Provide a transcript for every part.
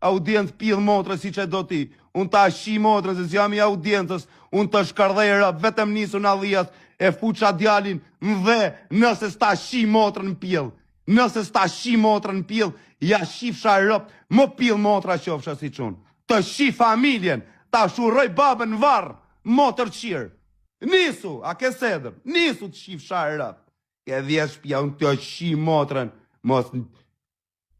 Audiencë pidh motrë si që do ti. Unë ta shi motrë, se jam i audiencës, unë të shkardhejra, vetëm nisu në dhijat, e fuqa djalin, dhe nëse s'ta shi motrën pidh. Nëse s'ta shi motrën pidh, ja shifsha rëp, më pidh motra qofsha si qunë. Të shi familjen, ta shuroj babën varë, motër qirë. Nisu, a ke sedër, nisu të shifsha rëp. Ke dhjesh pja, unë të shi motrën, mos...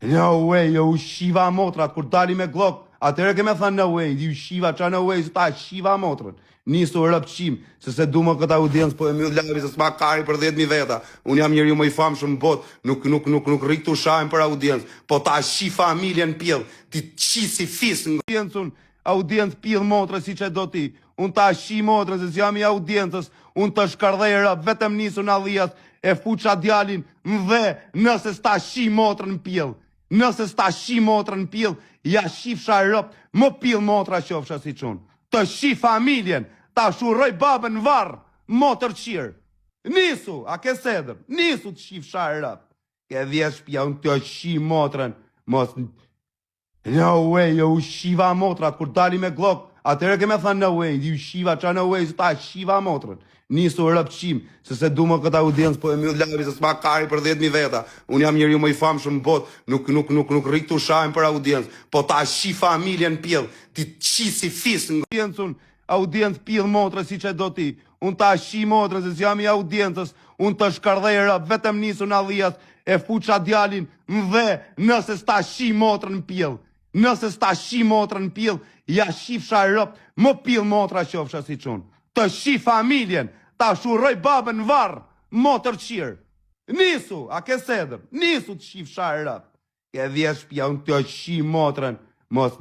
No way, jo u shiva motrat, kur dali me glok, atëre ke me thënë no way, ju shiva qa no way, se ta shiva motrën. Nisu rëpqim, se du më këta audiencë, po e mjë lavi, se s'ma kari për 10.000 veta. Unë jam njëri më i famë shumë bot, nuk riktu shajmë për audiencë, po ta shi familjen pjell, ti qi si fisë nga... Audiencë pjell motrë si që do ti, unë ta shi motrë, se jam i audiencës, unë të shkardhejra, vetëm nisu në dhijat, e fuqa djalin, dhe nëse s'ta shi motrën pjell. Nëse s'ta shi motrën pjell, ja shifsha rëp, më pjell motra qofsha si qunë. Të shi familjen, ta shuroj babën varë, motër qirë. Nisu, a ke sedër, nisu të shifsha rëp. Ke dhjesh pja, unë të shi motrën, mos... No way, jo u shiva motrat, kur dali me glok, atëre ke me thënë no way, ju shiva qa no way, se ta shiva motrën. Nisu rëpqim, se du më këta audiencë, po e mjë lavi, se s'ma kari për 10.000 veta. Unë jam njëri më i famë shumë bot, nuk riktu shajmë për audiencë, po ta shi familjen pjell, ti qi si fisë nga... Audiencë pjell motrë si që do ti, unë ta shi motrë, se jam i audiencës, unë të shkardhejra, vetëm nisu në dhijat, e fuqa djalin, dhe nëse s'ta shi motrën pjell. Nëse s'ta shi motrën pjell, ja shifsha rëp, më pjell motra qofsha si qunë. Të shi familjen, ta shuroj babën varë, motër qirë. Nisu, a ke sedër, nisu të shifsha rëp. Ke dhjesh pja, unë të shi motrën, mos...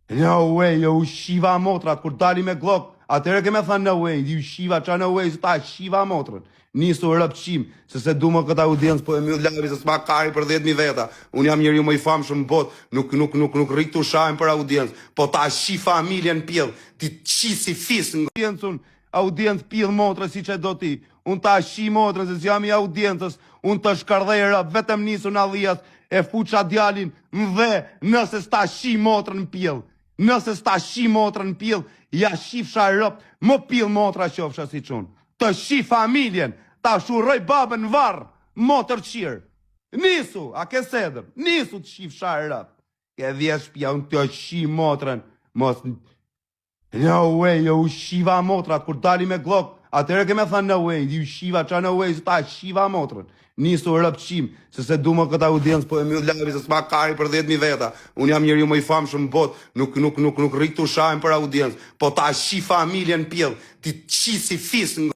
No way, jo u shiva motrat, kur dali me glok, atëre ke me thënë no way, ju shiva qa no way, se ta shiva motrën. Nisu rëpqim, se du më këta audiencë, po e mjë lavi, se s'ma kari për 10.000 veta. Unë jam njëri më i famë shumë bot, nuk riktu shajmë për audiencë, po ta shi familjen pjell, ti qi si fisë nga... Audiencë pjell motrë si që do ti, unë ta shi motrë, se jam i audiencës, unë të shkardhejra, vetëm nisu në dhijat, e fuqa djalin, dhe nëse s'ta shi motrën pjell. Nëse s'ta shi motrën pjell, ja shifsha rëp, më pjell motra qofsha si qunë. Të shi familjen, ta shuroj babën varë, motër qirë. Nisu, a ke sedër, nisu të shifsha rëp. Ke dhjesh pja, unë të shi motrën, mos... No way, jo u shiva motrat, kur dali me glok, atëre ke me thënë no way, ju shiva qa no way, se ta shiva motrën. Nisu rëpqim, se du më këta audiencë, po e mjë lavi, se s'ma kari për 10.000 veta. Unë jam njëri më i famë shumë bot, nuk riktu shajmë për audiencë, po ta shi familjen pjell, ti qi si fisë nga...